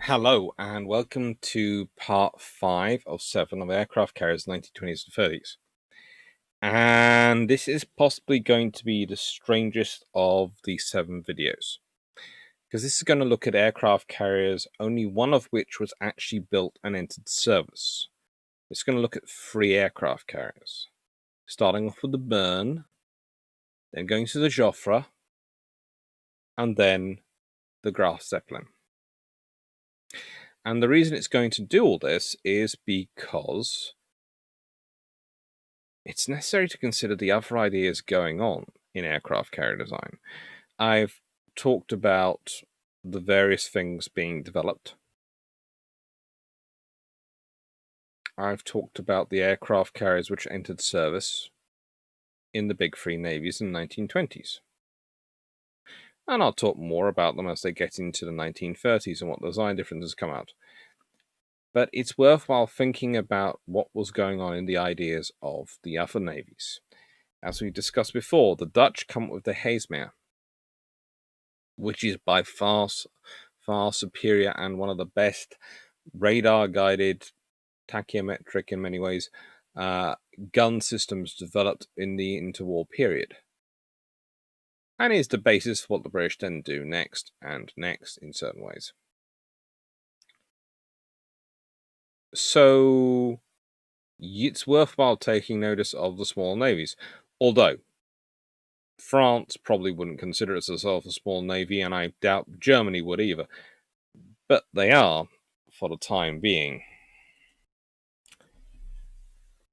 Hello, and welcome to part 5 of 7 of Aircraft Carriers 1920s and 30s. And this is possibly going to be the strangest of the 7 videos, because this is going to look at aircraft carriers, only one of which was actually built and entered service. It's going to look at 3 aircraft carriers, starting off with the Bern, then going to the Joffre, and then the Graf Zeppelin. And the reason it's going to do all this is because it's necessary to consider the other ideas going on in aircraft carrier design. I've talked about the various things being developed. I've talked about the aircraft carriers which entered service in the big three navies in the 1920s. And I'll talk more about them as they get into the 1930s and what design differences come out. But it's worthwhile thinking about what was going on in the ideas of the other navies. As we discussed before, the Dutch come up with the Heesmeer, which is by far superior and one of the best radar-guided, tachymetric in many ways, gun systems developed in the interwar period, and is the basis for what the British then do next and next in certain ways. So it's worthwhile taking notice of the small navies, although France probably wouldn't consider itself a small navy, and I doubt Germany would either. But they are, for the time being.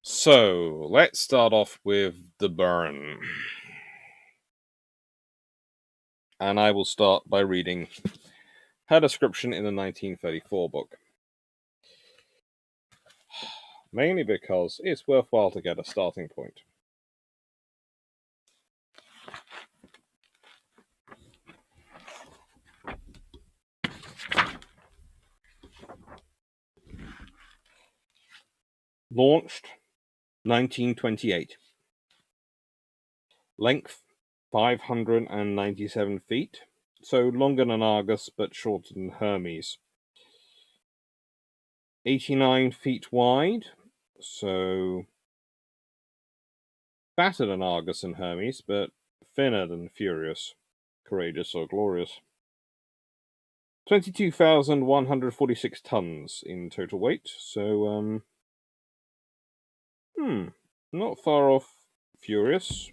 So, let's start off with the Bern. And I will start by reading her description in the 1934 book. Mainly because it's worthwhile to get a starting point. Launched 1928. Length 597 feet, so longer than Argus but shorter than Hermes. 89 feet wide, so fatter than Argus and Hermes, but thinner than Furious, Courageous or Glorious. 22,146 tons in total weight, so not far off Furious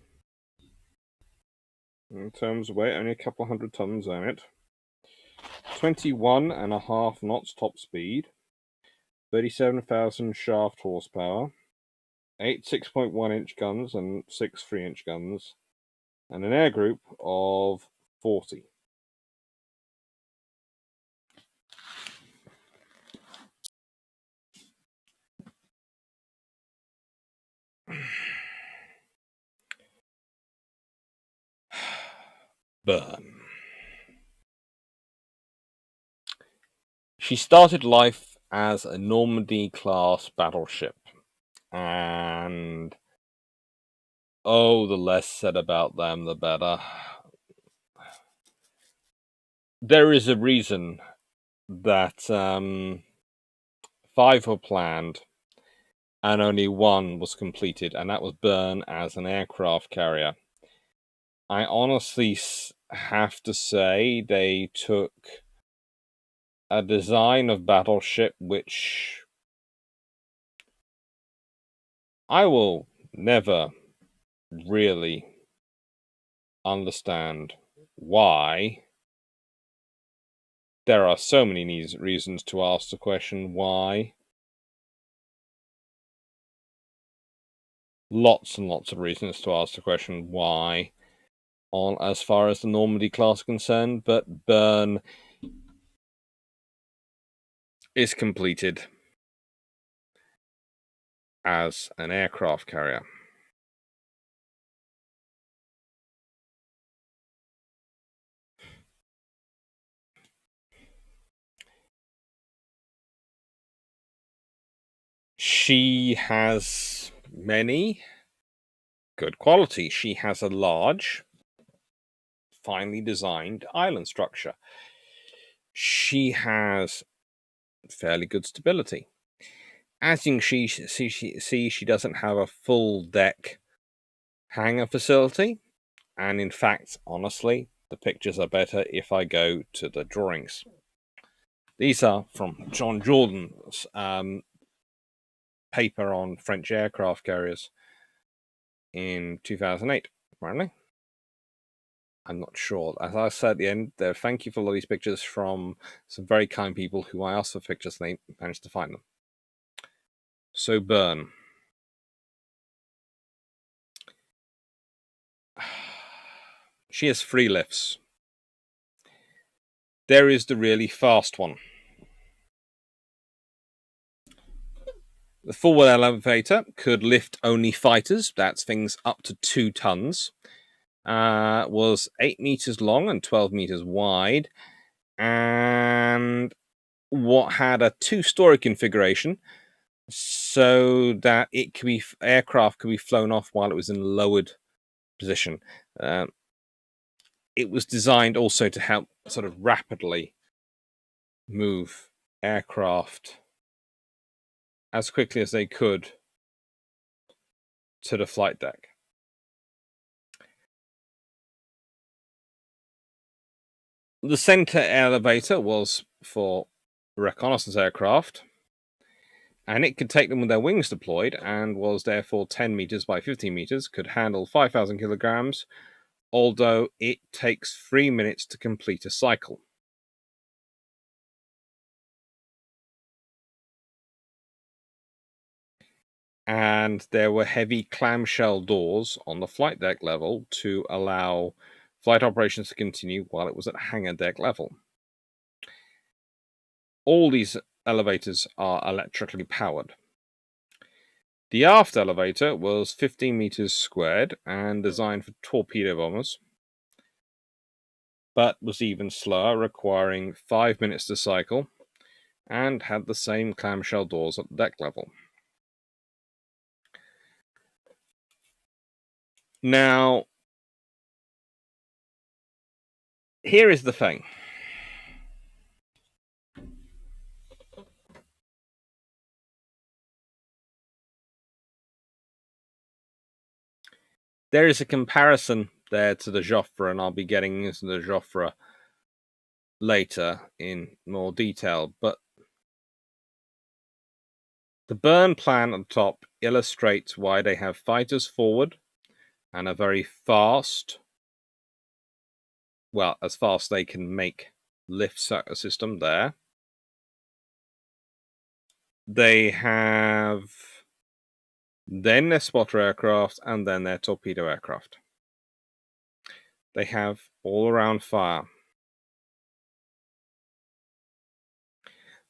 in terms of weight, only a couple hundred tons on it. 21.5 knots top speed, 37,000 shaft horsepower, 8 6.1-inch guns and 6 3-inch guns, and an air group of 40. Bern. She started life as a Normandy-class battleship, and the less said about them, the better. There is a reason that 5 were planned and only 1 was completed, and that was Bern as an aircraft carrier. I honestly have to say they took a design of battleship which I will never really understand why. There are so many reasons to ask the question why. Lots and lots of reasons to ask the question why on as far as the Normandy class is concerned, but Bern is completed as an aircraft carrier. She has many good qualities. She has a large, finely designed island structure. She has fairly good stability. As you can see, she doesn't have a full deck hangar facility, and in fact, honestly, the pictures are better if I go to the drawings. These are from John Jordan's paper on French aircraft carriers in 2008, apparently. I'm not sure. As I said at the end, there, thank you for all these pictures from some very kind people who I asked for pictures and they managed to find them. So burn. She has 3 lifts. There is the really fast one. The forward elevator could lift only fighters. That's things up to 2 tons. Was 8 meters long and 12 meters wide, and what had a 2-story configuration, so that it could be aircraft could be flown off while it was in lowered position. It was designed also to help sort of rapidly move aircraft as quickly as they could to the flight deck. The center elevator was for reconnaissance aircraft, and it could take them with their wings deployed, and was therefore 10 meters by 15 meters, could handle 5,000 kilograms, although it takes 3 minutes to complete a cycle. And there were heavy clamshell doors on the flight deck level to allow flight operations to continue while it was at hangar deck level. All these elevators are electrically powered. The aft elevator was 15 meters squared and designed for torpedo bombers, but was even slower, requiring 5 minutes to cycle, and had the same clamshell doors at deck level. Now, here is the thing. There is a comparison there to the Joffre, and I'll be getting into the Joffre later in more detail, but the burn plan at the top illustrates why they have fighters forward and a very fast, well, as fast they can make lift system there. They have then their spotter aircraft and then their torpedo aircraft. They have all-around fire.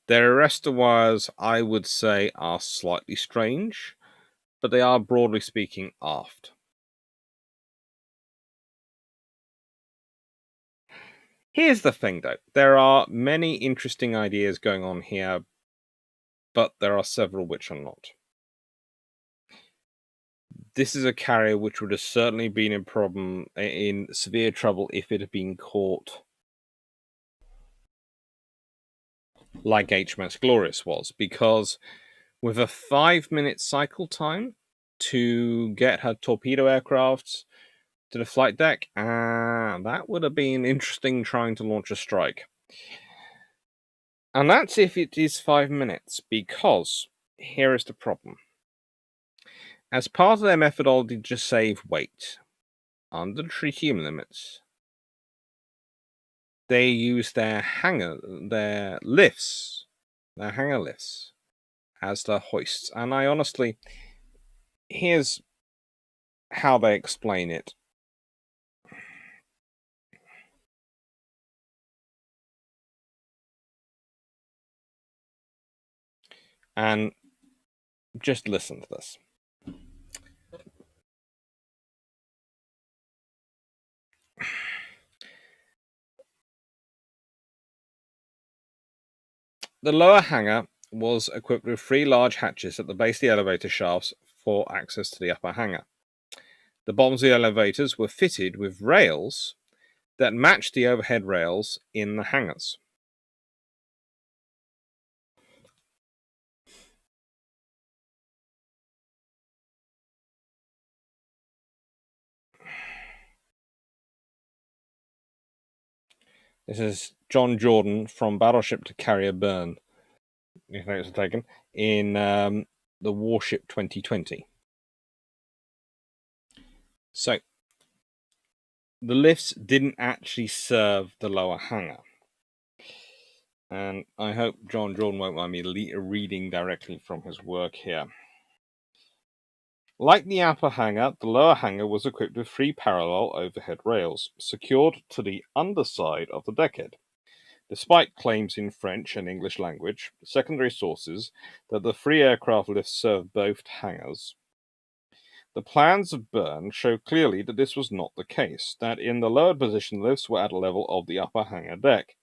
Their arrestor wires, I would say, are slightly strange, but they are, broadly speaking, aft. Here's the thing, though. There are many interesting ideas going on here, but there are several which are not. This is a carrier which would have certainly been in severe trouble if it had been caught like HMS Glorious was, because with a 5-minute cycle time to get her torpedo aircrafts to the flight deck, that would have been interesting trying to launch a strike. And that's if it is 5 minutes, because here is the problem. As part of their methodology to save weight, under the tritium limits, they use their hangar lifts as the hoists. And I honestly, here's how they explain it. And just listen to this. The lower hangar was equipped with 3 large hatches at the base of the elevator shafts for access to the upper hangar. The bottoms of the elevators were fitted with rails that matched the overhead rails in the hangars. This is John Jordan from Battleship to Carrier Burn, if notes are taken, in the warship 2020. So, the lifts didn't actually serve the lower hangar. And I hope John Jordan won't mind me reading directly from his work here. Like the upper hangar, the lower hangar was equipped with 3 parallel overhead rails, secured to the underside of the deckhead. Despite claims in French and English language, secondary sources, that the 3 aircraft lifts served both hangars. The plans of Byrne show clearly that this was not the case, that in the lowered position lifts were at a level of the upper hangar deck.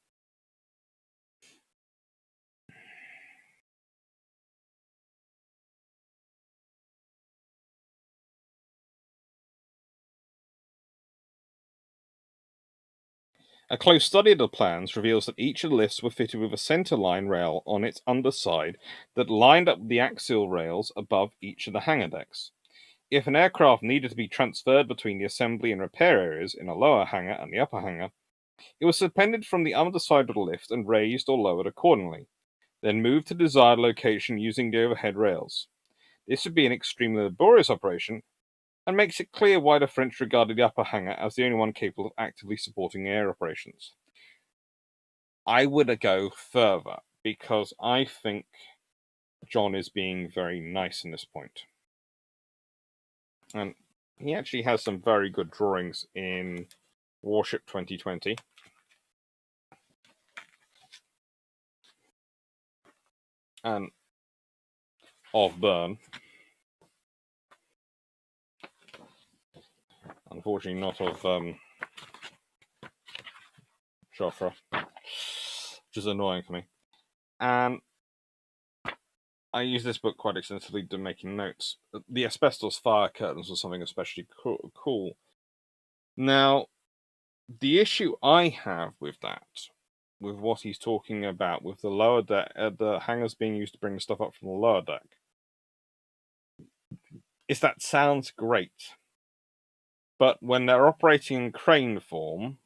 A close study of the plans reveals that each of the lifts were fitted with a centerline rail on its underside that lined up with the axial rails above each of the hangar decks. If an aircraft needed to be transferred between the assembly and repair areas in a lower hangar and the upper hangar, it was suspended from the underside of the lift and raised or lowered accordingly, then moved to the desired location using the overhead rails. This would be an extremely laborious operation and makes it clear why the French regarded the upper hangar as the only one capable of actively supporting air operations. I would go further because I think John is being very nice in this point. And he actually has some very good drawings in Warship 2020. And of Byrne. Unfortunately, not of Joffre, which is annoying for me. And I use this book quite extensively to making notes. The asbestos fire curtains was something especially cool. Now, the issue I have with that, with what he's talking about, with the lower deck, the hangars being used to bring the stuff up from the lower deck, is that sounds great. But when they're operating in crane form,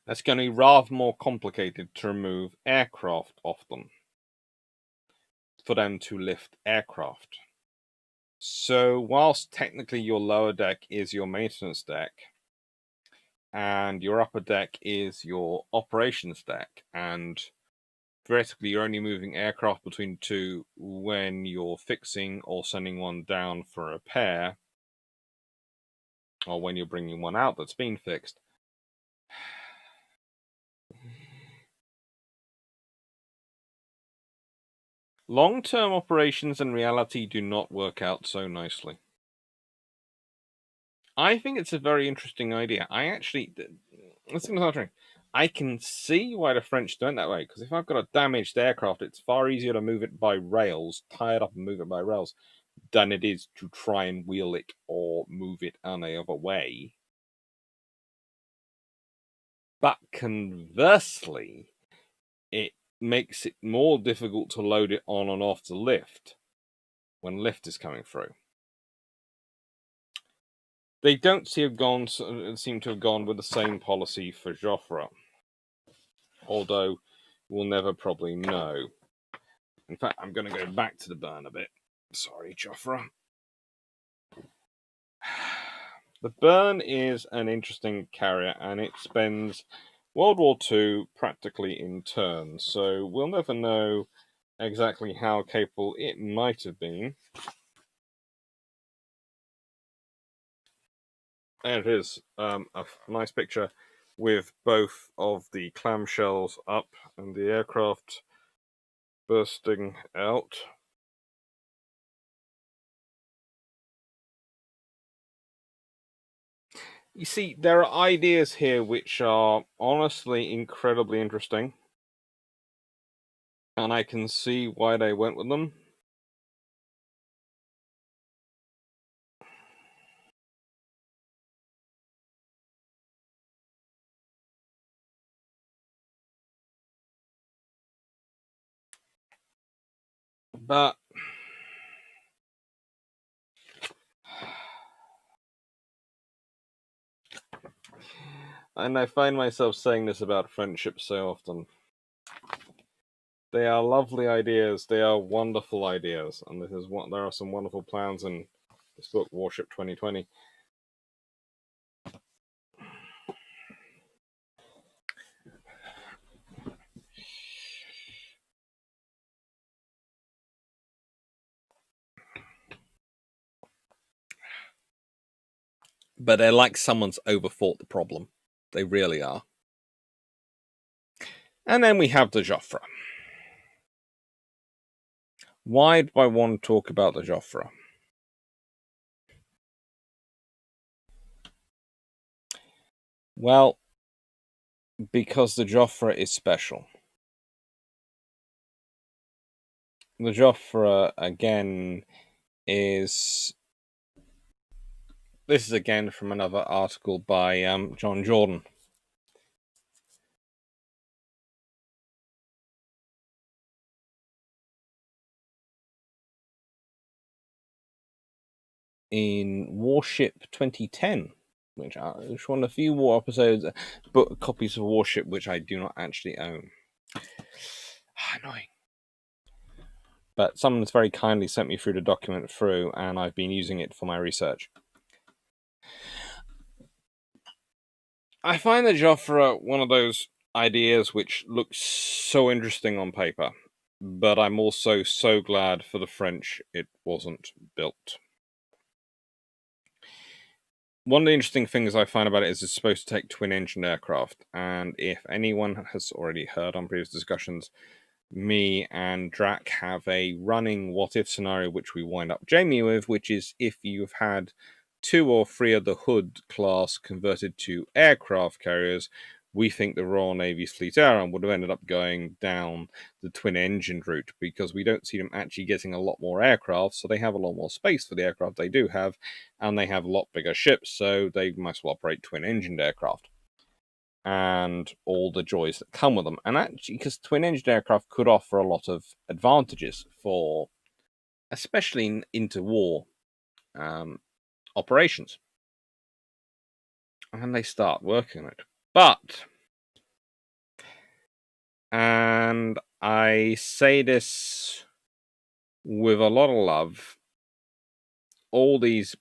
that's going to be rather more complicated to remove aircraft off them, for them to lift aircraft. So, whilst technically your lower deck is your maintenance deck, and your upper deck is your operations deck, and theoretically you're only moving aircraft between two when you're fixing or sending one down for repair, or when you're bringing one out that's been fixed. Long-term operations and reality do not work out so nicely. I think it's a very interesting idea. I can see why the French do it that way, because if I've got a damaged aircraft, it's far easier to move it by rails, tie it up and move it by rails, than it is to try and wheel it or move it any other way. But conversely, it makes it more difficult to load it on and off the lift when lift is coming through. They don't seem to have gone with the same policy for Joffre, although we'll never probably know. In fact, I'm going to go back to the burn a bit. Sorry, Joffre. The Burn is an interesting carrier, and it spends World War II practically in turns, so we'll never know exactly how capable it might have been. There it is, a nice picture with both of the clamshells up and the aircraft bursting out. You see, there are ideas here which are honestly incredibly interesting, and I can see why they went with them. But And I find myself saying this about friendship so often. They are lovely ideas. They are wonderful ideas, and this is what there are some wonderful plans in this book, Warship 2020. But they're like someone's overthought the problem. They really are. And then we have the Joffre. Why do I want to talk about the Joffre? Well, because the Joffre is special. The Joffre, again, is... This is again from another article by John Jordan. In Warship 2010, which is one of the few war episodes, book copies of Warship which I do not actually own. Annoying. But someone's very kindly sent me through the document through, and I've been using it for my research. I find the Joffre one of those ideas which looks so interesting on paper, but I'm also so glad for the French it wasn't built. One of the interesting things I find about it is it's supposed to take twin-engine aircraft, and if anyone has already heard on previous discussions, me and Drac have a running what-if scenario which we wind up Jamie with, which is if you've had 2 or 3 of the Hood class converted to aircraft carriers, we think the Royal Navy's Fleet Air would have ended up going down the twin-engine route, because we don't see them actually getting a lot more aircraft, so they have a lot more space for the aircraft they do have, and they have a lot bigger ships, so they might as well operate twin-engined aircraft. And all the joys that come with them. And actually, because twin-engine aircraft could offer a lot of advantages for, especially into war operations. And they start working on it. But, and I say this with a lot of love, all these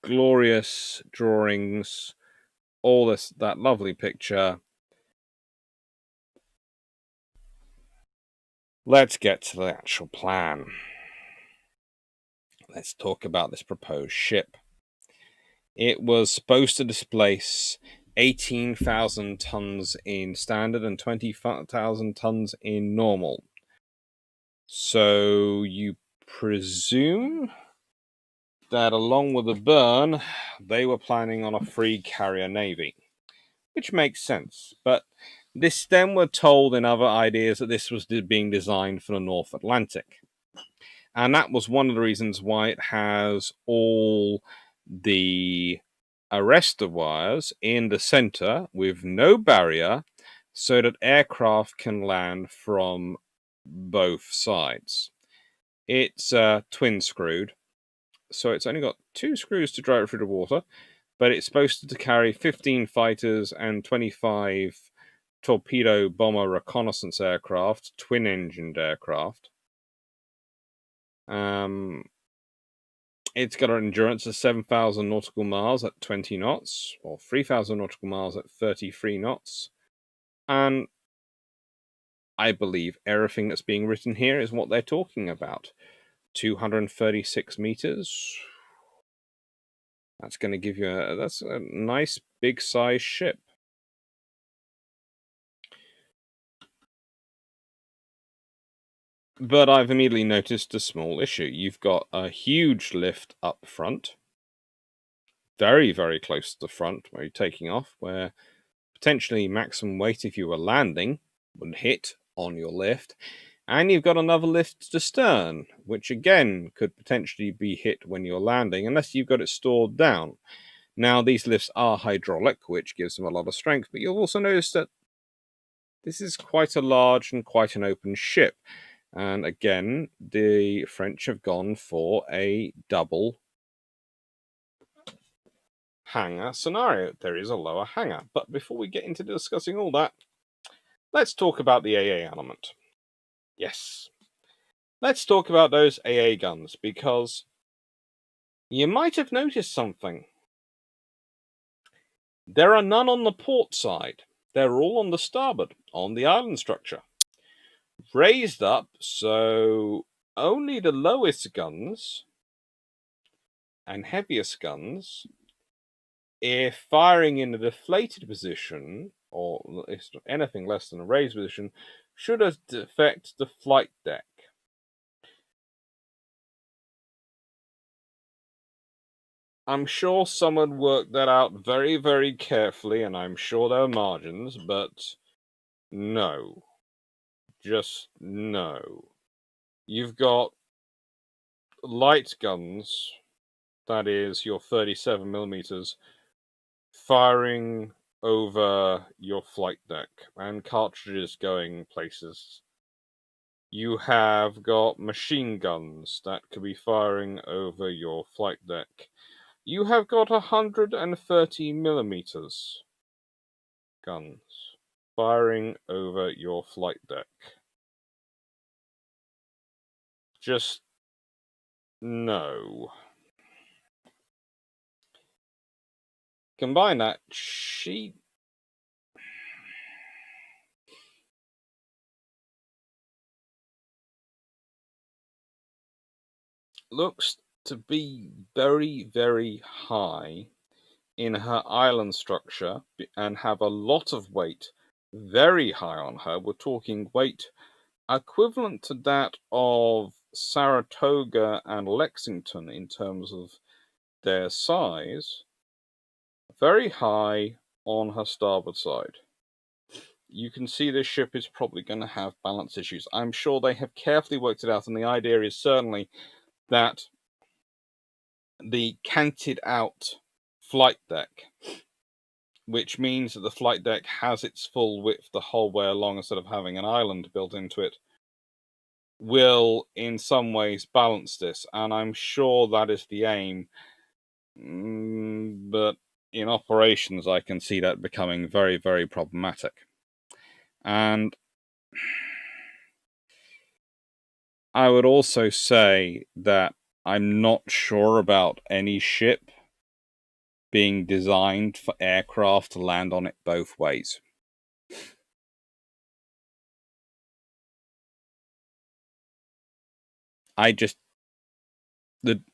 glorious drawings, all that lovely picture. Let's get to the actual plan. Let's talk about this proposed ship. It was supposed to displace 18,000 tons in standard and 20,000 tons in normal. So you presume that along with the burn, they were planning on a free carrier navy, which makes sense. But this then were told in other ideas that this was being designed for the North Atlantic. And that was one of the reasons why it has all the arrestor wires in the center with no barrier, so that aircraft can land from both sides. It's twin screwed, so it's only got 2 screws to drive it through the water, but it's supposed to carry 15 fighters and 25 torpedo bomber reconnaissance aircraft, twin-engined aircraft. It's got an endurance of 7,000 nautical miles at 20 knots, or 3,000 nautical miles at 33 knots. And I believe everything that's being written here is what they're talking about. 236 meters. That's going to give you that's a nice big size ship. But I've immediately noticed a small issue. You've got a huge lift up front, very, very close to the front where you're taking off, where potentially maximum weight if you were landing would hit on your lift. And you've got another lift to stern, which again could potentially be hit when you're landing, unless you've got it stored down. Now, these lifts are hydraulic, which gives them a lot of strength, but you'll also notice that this is quite a large and quite an open ship. And again, the French have gone for a double hangar scenario. There is a lower hangar. But before we get into discussing all that, let's talk about the AA element. Yes. Let's talk about those AA guns, because you might have noticed something. There are none on the port side. They're all on the starboard, on the island structure. Raised up, so only the lowest guns and heaviest guns, if firing in a deflated position, or anything less than a raised position, should affect the flight deck. I'm sure someone worked that out very, very carefully, and I'm sure there are margins, but no. Just no. You've got light guns, that is your 37 millimeters, firing over your flight deck and cartridges going places. You have got machine guns that could be firing over your flight deck. You have got 130 millimeters guns firing over your flight deck. Just no. Combine that, she looks to be very, very high in her island structure and have a lot of weight very high on her. We're talking weight equivalent to that of Saratoga and Lexington in terms of their size, very high on her starboard side. You can see this ship is probably going to have balance issues. I'm sure they have carefully worked it out, and the idea is certainly that the canted out flight deck, which means that the flight deck has its full width the whole way along instead of having an island built into it, will in some ways balance this, and I'm sure that is the aim. But in operations, I can see that becoming very, very problematic. And I would also say that I'm not sure about any ship being designed for aircraft to land on it both ways.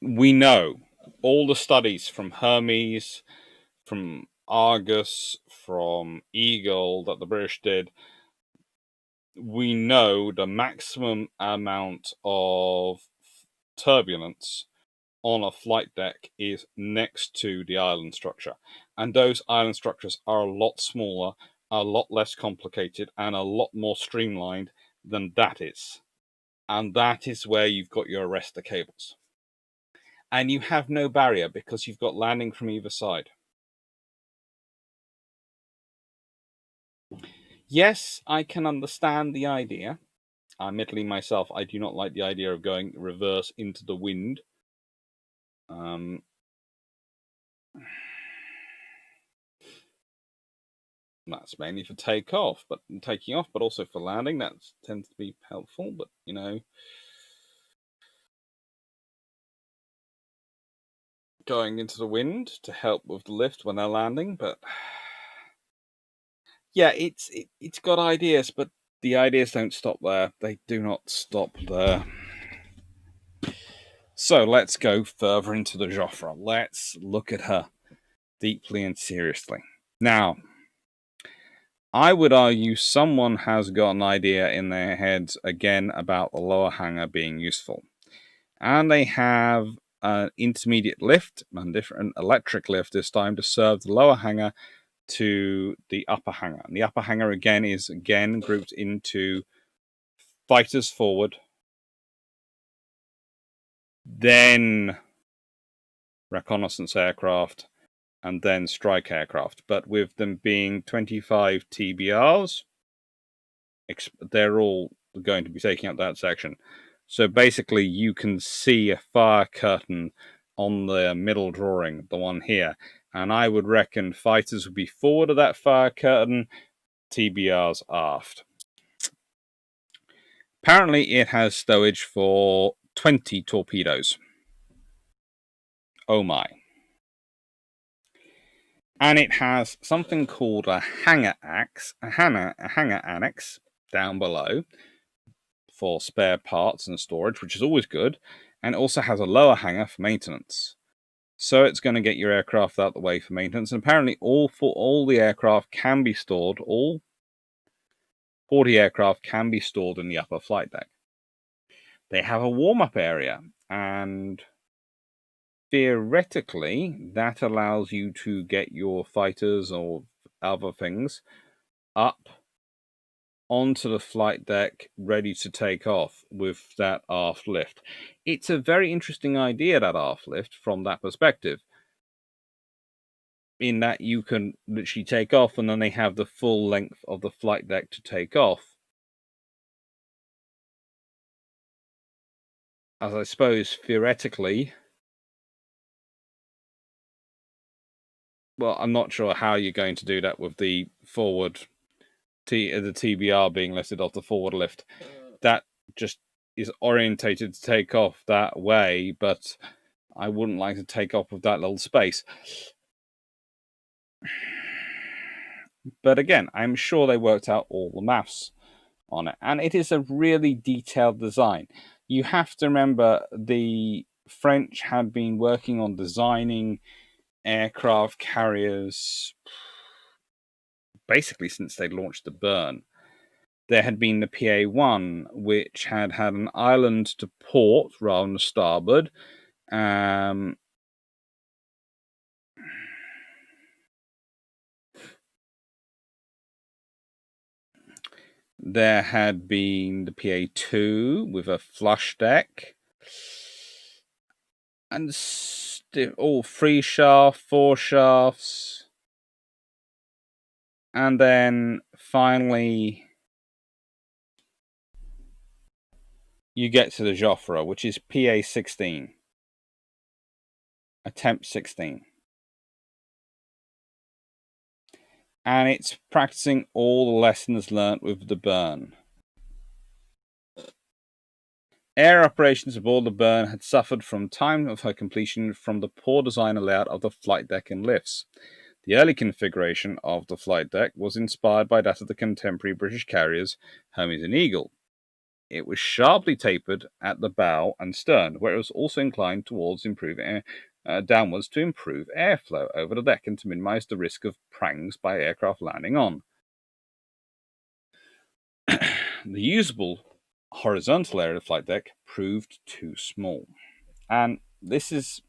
We know all the studies from Hermes, from Argus, from Eagle that the British did. We know the maximum amount of turbulence on a flight deck is next to the island structure. And those island structures are a lot smaller, a lot less complicated, and a lot more streamlined than that is. And that is where you've got your arrestor cables. And you have no barrier because you've got landing from either side. Yes, I can understand the idea. Admittedly, myself, I do not like the idea of going reverse into the wind. That's mainly for taking off, but also for landing. That tends to be helpful, but going into the wind to help with the lift when they're landing. But yeah, it's got ideas, but the ideas don't stop there. They do not stop there. So let's go further into the Joffre. Let's look at her deeply and seriously. Now, I would argue someone has got an idea in their heads again about the lower hangar being useful. And they have an intermediate lift, and different electric lift this time, to serve the lower hangar to the upper hangar. And the upper hangar is grouped into fighters forward, then reconnaissance aircraft, and then strike aircraft. But with them being 25 TBRs, they're all going to be taking up that section. So basically, you can see a fire curtain on the middle drawing, the one here, And I would reckon fighters would be forward of that fire curtain, TBRs aft. Apparently, it has stowage for 20 torpedoes. Oh my. And it has something called a hangar annex down below for spare parts and storage, which is always good. And it also has a lower hangar for maintenance. So it's going to get your aircraft out the way for maintenance. And apparently all the aircraft can be stored, all 40 aircraft can be stored in the upper flight deck. They have a warm-up area, and theoretically that allows you to get your fighters or other things up onto the flight deck ready to take off with that aft lift. It's a very interesting idea, that aft lift, from that perspective, in that you can literally take off and then they have the full length of the flight deck to take off. As I suppose theoretically, well, I'm not sure how you're going to do that with the forward the TBR being lifted off the forward lift. That just is orientated to take off that way, but I wouldn't like to take off with that little space. But again, I'm sure they worked out all the maths on it, and it is a really detailed design. You have to remember the French had been working on designing aircraft carriers basically since they launched the Burn. There had been the PA-1, which had an island to port rather than starboard. There had been the PA-2 with a flush deck. And all 3 shafts, 4 shafts. And then finally you get to the Joffre, which is PA-16. Attempt 16. And it's practicing all the lessons learnt with the Burn. Air operations aboard the Burn had suffered from time of her completion from the poor design and layout of the flight deck and lifts. The early configuration of the flight deck was inspired by that of the contemporary British carriers Hermes and Eagle. It was sharply tapered at the bow and stern, where it was also inclined towards downwards to improve airflow over the deck and to minimize the risk of prangs by aircraft landing on. The usable horizontal area of the flight deck proved too small. And this is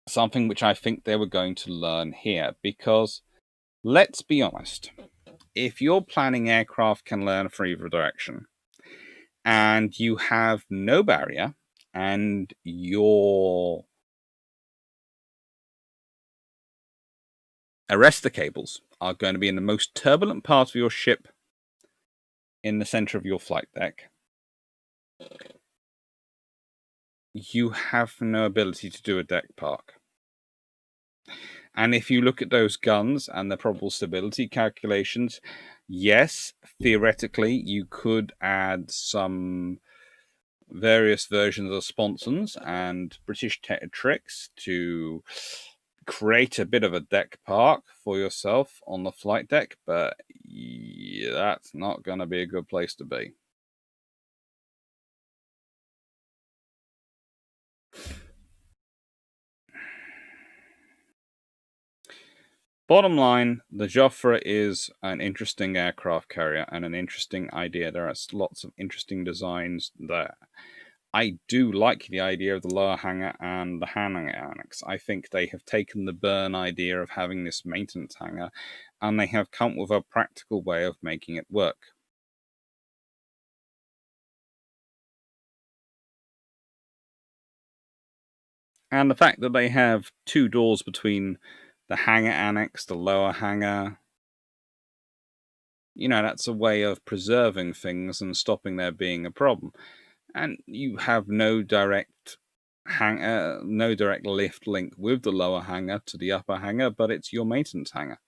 something which I think they were going to learn here, because let's be honest, if you're planning aircraft can learn for either direction, and you have no barrier, and your arrestor cables are going to be in the most turbulent part of your ship in the center of your flight deck, you have no ability to do a deck park. And if you look at those guns and the probable stability calculations, yes, theoretically, you could add some various versions of sponsons and British tricks to create a bit of a deck park for yourself on the flight deck, but yeah, that's not going to be a good place to be. Bottom line, the Joffre is an interesting aircraft carrier and an interesting idea. There are lots of interesting designs there. I do like the idea of the lower hangar and the hangar annex. I think they have taken the Burn idea of having this maintenance hangar and they have come up with a practical way of making it work. And the fact that they have 2 doors between the hangar annex, the lower hangar, that's a way of preserving things and stopping there being a problem. And you have no direct no direct lift link with the lower hangar to the upper hangar, but it's your maintenance hangar.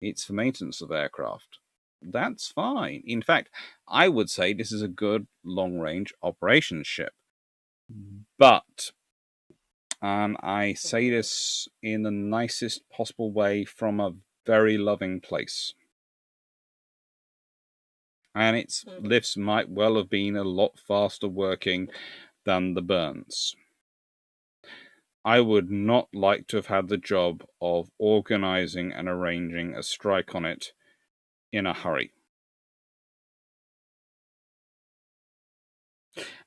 It's for maintenance of aircraft. That's fine. In fact, I would say this is a good long-range operations ship. But, and I say this in the nicest possible way from a very loving place, and its lifts might well have been a lot faster working than the burns. I would not like to have had the job of organizing and arranging a strike on it in a hurry.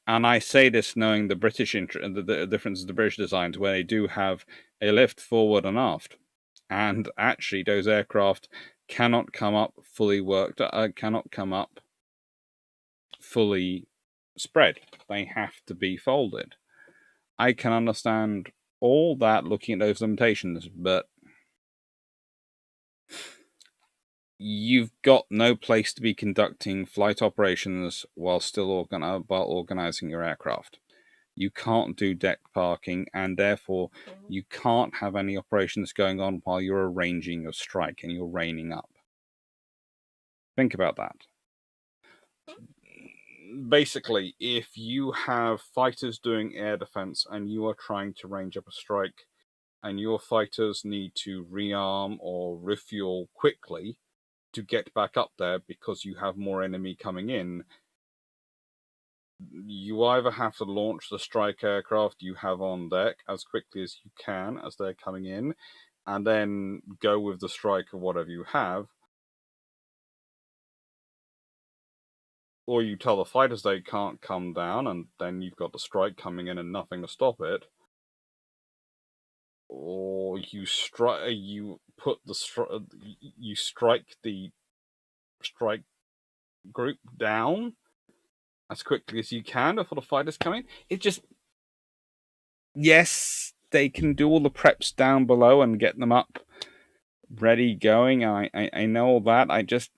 And I say this knowing the British the difference of the British designs, where they do have a lift forward and aft, and actually those aircraft cannot come up fully worked, cannot come up fully spread. They have to be folded. I can understand all that looking at those limitations, but you've got no place to be conducting flight operations while still organizing your aircraft. You can't do deck parking, and therefore you can't have any operations going on while you're arranging your strike and you're reining up. Think about that. Basically, if you have fighters doing air defense and you are trying to range up a strike, and your fighters need to rearm or refuel quickly to get back up there because you have more enemy coming in, you either have to launch the strike aircraft you have on deck as quickly as you can as they're coming in, and then go with the strike of whatever you have, or you tell the fighters they can't come down, and then you've got the strike coming in and nothing to stop it, or you strike the strike group down as quickly as you can before the fighters come in. It just, yes, they can do all the preps down below and get them up ready going. I know all that. I just,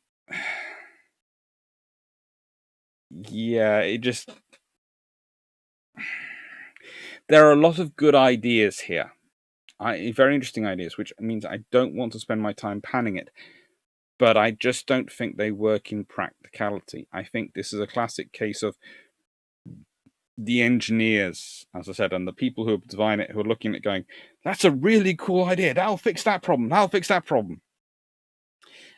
yeah, it just, there are a lot of good ideas here. Very interesting ideas, which means I don't want to spend my time panning it. But I just don't think they work in practicality. I think this is a classic case of the engineers, as I said, and the people who have designed it, who are looking at it going, that's a really cool idea. That'll fix that problem. That'll fix that problem.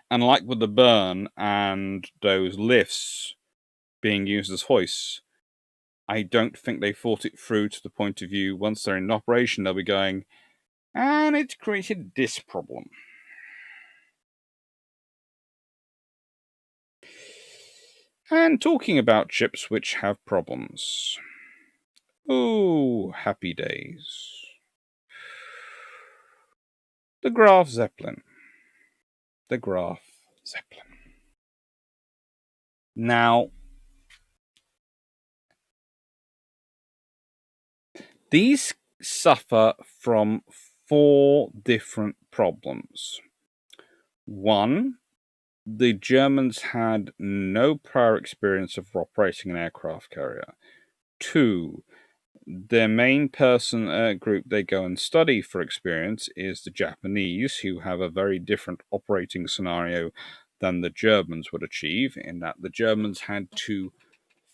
And like with the burn and those lifts being used as hoists, I don't think they thought it through to the point of view, once they're in operation, they'll be going, and it's created this problem. And talking about ships which have problems. Oh, happy days. The Graf Zeppelin. The Graf Zeppelin. Now, these suffer from 4 different problems. 1, the Germans had no prior experience of operating an aircraft carrier. 2, their main group they go and study for experience is the Japanese, who have a very different operating scenario than the Germans would achieve, in that the Germans had to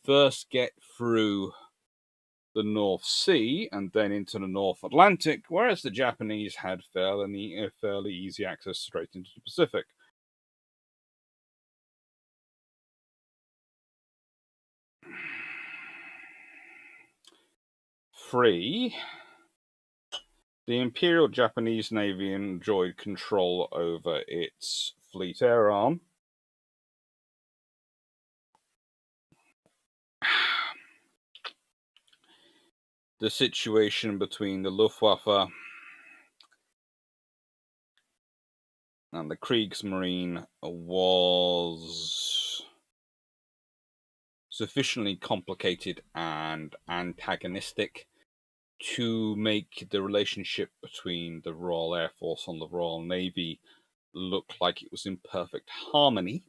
first get through the North Sea and then into the North Atlantic, whereas the Japanese had fairly easy access straight into the Pacific. Three, the Imperial Japanese Navy enjoyed control over its fleet air arm. The situation between the Luftwaffe and the Kriegsmarine was sufficiently complicated and antagonistic to make the relationship between the Royal Air Force and the Royal Navy look like it was in perfect harmony.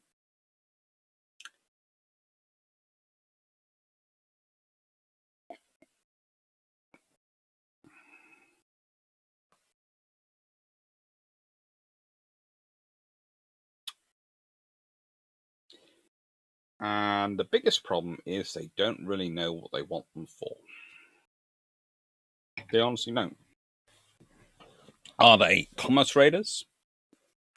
And the biggest problem is they don't really know what they want them for. They honestly don't. Are they commerce raiders?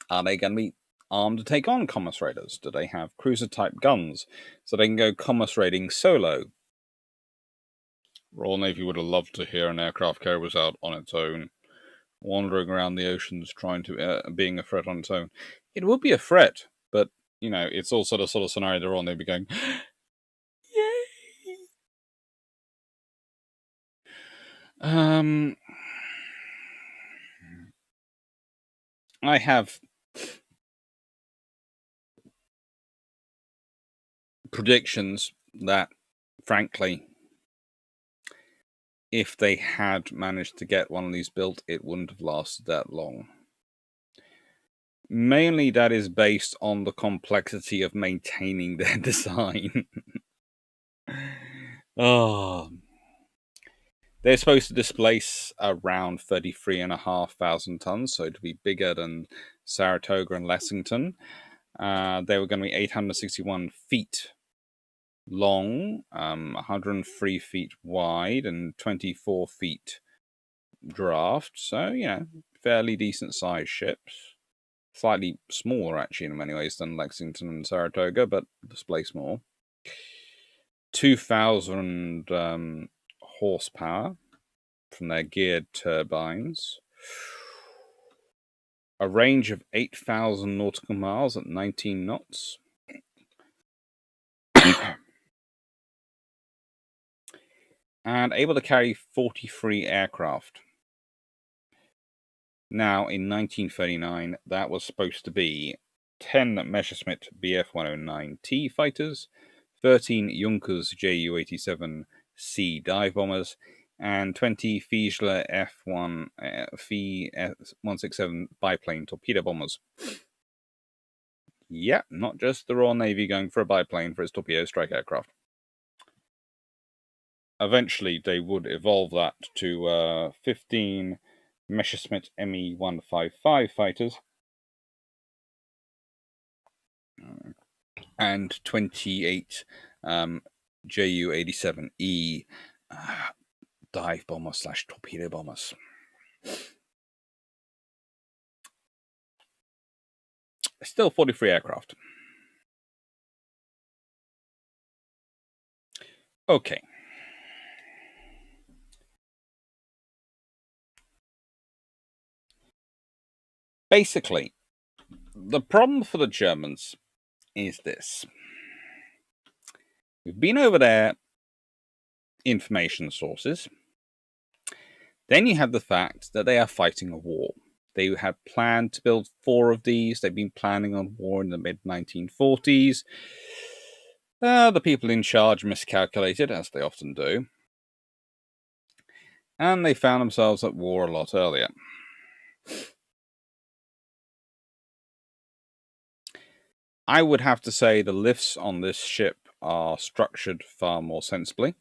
Are they going to be armed to take on commerce raiders? Do they have cruiser-type guns so they can go commerce raiding solo? Royal Navy would have loved to hear an aircraft carrier was out on its own, wandering around the oceans, trying to being a threat on its own. It would be a threat, but you know, it's also the sort of scenario they're on. They'd be going, "Yay!" I have predictions that, frankly, if they had managed to get one of these built, it wouldn't have lasted that long. Mainly that is based on the complexity of maintaining their design. Oh. They're supposed to displace around 33,500 tons, so to be bigger than Saratoga and Lexington. They were going to be 861 feet long, 103 feet wide, and 24 feet draft. So, you know, fairly decent sized ships. Slightly smaller, actually, in many ways, than Lexington and Saratoga, but displace more. 2,000 horsepower from their geared turbines. A range of 8,000 nautical miles at 19 knots. And able to carry 43 aircraft. Now, in 1939, that was supposed to be 10 Messerschmitt Bf-109T fighters, 13 Junkers Ju-87C dive bombers, and 20 Fischler F-167 biplane torpedo bombers. Yeah, not just the Royal Navy going for a biplane for its torpedo strike aircraft. Eventually, they would evolve that to 15 Messerschmitt Me-155 fighters and 28 Ju-87E dive bombers / torpedo bombers. Still 43 aircraft. Okay. Basically, the problem for the Germans is this. We've been over their information sources. Then you have the fact that they are fighting a war. They had planned to build 4 of these. They've been planning on war in the mid-1940s. The people in charge miscalculated, as they often do. And they found themselves at war a lot earlier. I would have to say the lifts on this ship are structured far more sensibly.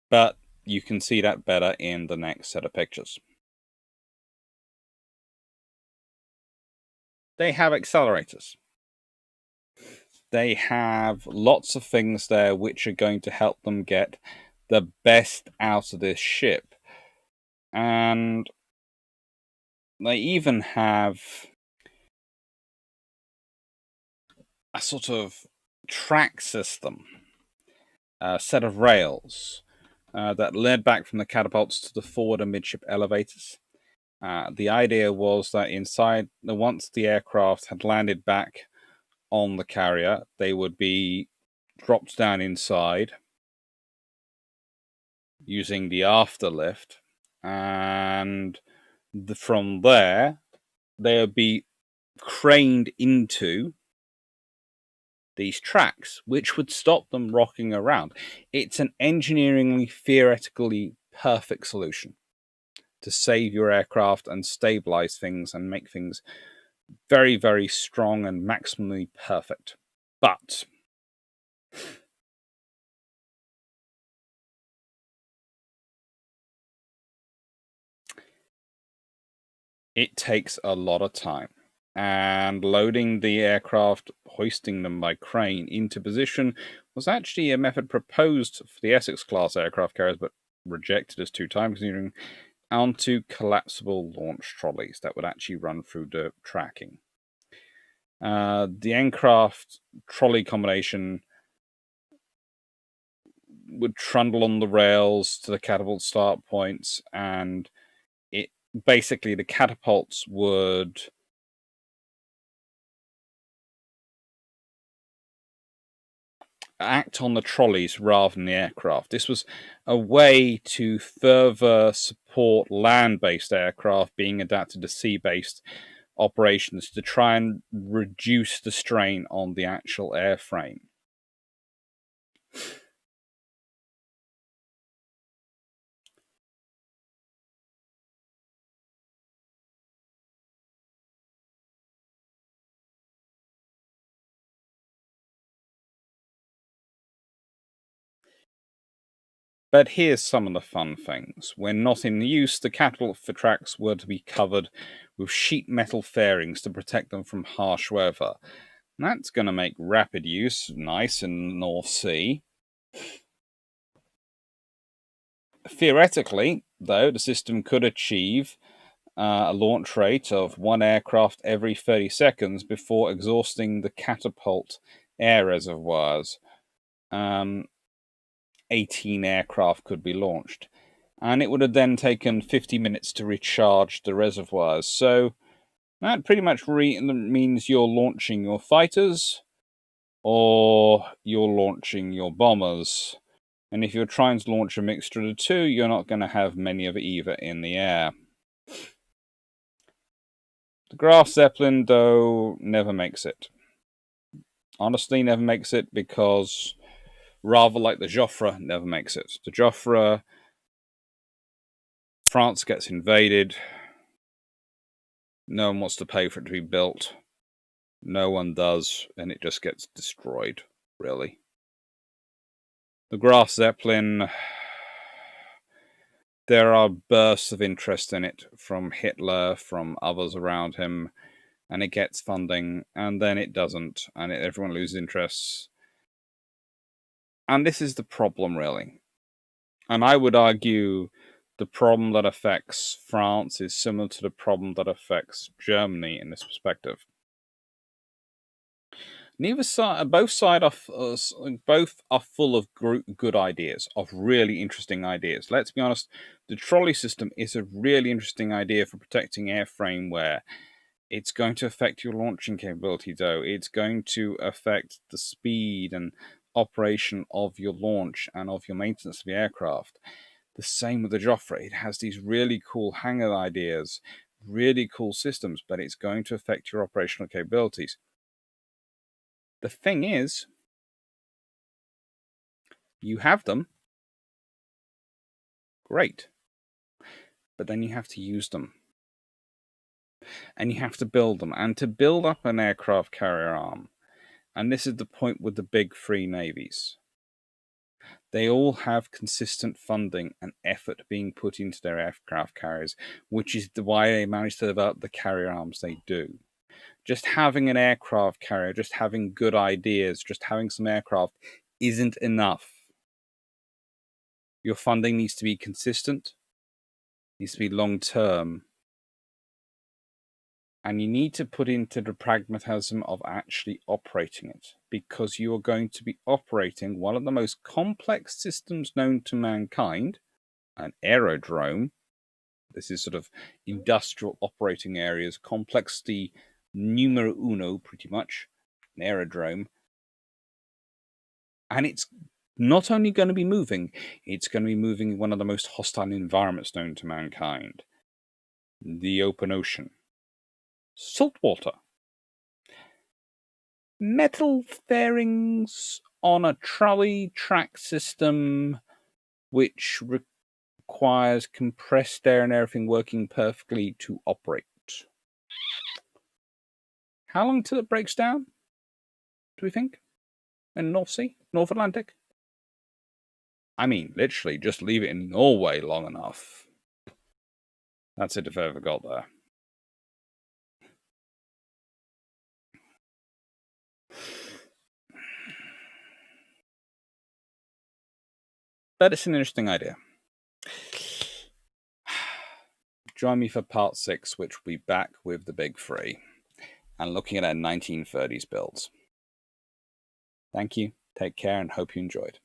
But you can see that better in the next set of pictures. They have accelerators. They have lots of things there which are going to help them get the best out of this ship. And they even have a sort of track system, a set of rails that led back from the catapults to the forward and midship elevators. The idea was that once the aircraft had landed back on the carrier, they would be dropped down inside using the afterlift, and from there they would be craned into these tracks, which would stop them rocking around. It's an engineeringly, theoretically perfect solution to save your aircraft and stabilize things and make things very, very strong and maximally perfect. But it takes a lot of time. and loading the aircraft, hoisting them by crane into position, was actually a method proposed for the Essex-class aircraft carriers, but rejected as too time-consuming, onto collapsible launch trolleys that would actually run through dirt tracking. The aircraft trolley combination would trundle on the rails to the catapult start points, and it basically the catapults would act on the trolleys rather than the aircraft. This was a way to further support land-based aircraft being adapted to sea-based operations to try and reduce the strain on the actual airframe. But here's some of the fun things. When not in use, the catapult tracks were to be covered with sheet metal fairings to protect them from harsh weather. That's going to make rapid use nice in the North Sea. Theoretically, though, the system could achieve a launch rate of one aircraft every 30 seconds before exhausting the catapult air reservoirs. 18 aircraft could be launched, and it would have then taken 50 minutes to recharge the reservoirs. So that pretty much means you're launching your fighters or you're launching your bombers. And if you're trying to launch a mixture of the two, you're not going to have many of either in the air. The Graf Zeppelin, though, never makes it. Honestly, never makes it because, rather like the Joffre, never makes it. The Joffre, France gets invaded. No one wants to pay for it to be built. No one does, and it just gets destroyed, really. The Graf Zeppelin, there are bursts of interest in it from Hitler, from others around him, and it gets funding, and then it doesn't, and everyone loses interests. And this is the problem, really. And I would argue the problem that affects France is similar to the problem that affects Germany in this perspective. Both are full of good ideas, of really interesting ideas. Let's be honest, the trolley system is a really interesting idea for protecting airframe wear. It's going to affect your launching capability, though. It's going to affect the speed and operation of your launch and of your maintenance of the aircraft. The same with the Joffre. It has these really cool hangar ideas, really cool systems, but it's going to affect your operational capabilities. The thing is, you have them, great, but then you have to use them. And you have to build them. And to build up an aircraft carrier arm, and this is the point with the big three navies, they all have consistent funding and effort being put into their aircraft carriers, which is why they manage to develop the carrier arms they do. Just having an aircraft carrier, just having good ideas, just having some aircraft isn't enough. Your funding needs to be consistent, needs to be long-term, and you need to put into the pragmatism of actually operating it, because you are going to be operating one of the most complex systems known to mankind, an aerodrome. This is sort of industrial operating areas, complexity numero uno, pretty much, an aerodrome. And it's not only going to be moving, it's going to be moving in one of the most hostile environments known to mankind, the open ocean. Salt water. Metal fairings on a trolley track system which requires compressed air and everything working perfectly to operate. How long till it breaks down, do we think? In the North Sea? North Atlantic? I mean, literally, just leave it in Norway long enough. That's it if I ever got there. But it's an interesting idea. Join me for part 6, which will be back with the big three and looking at our 1930s builds. Thank you, take care, and hope you enjoyed.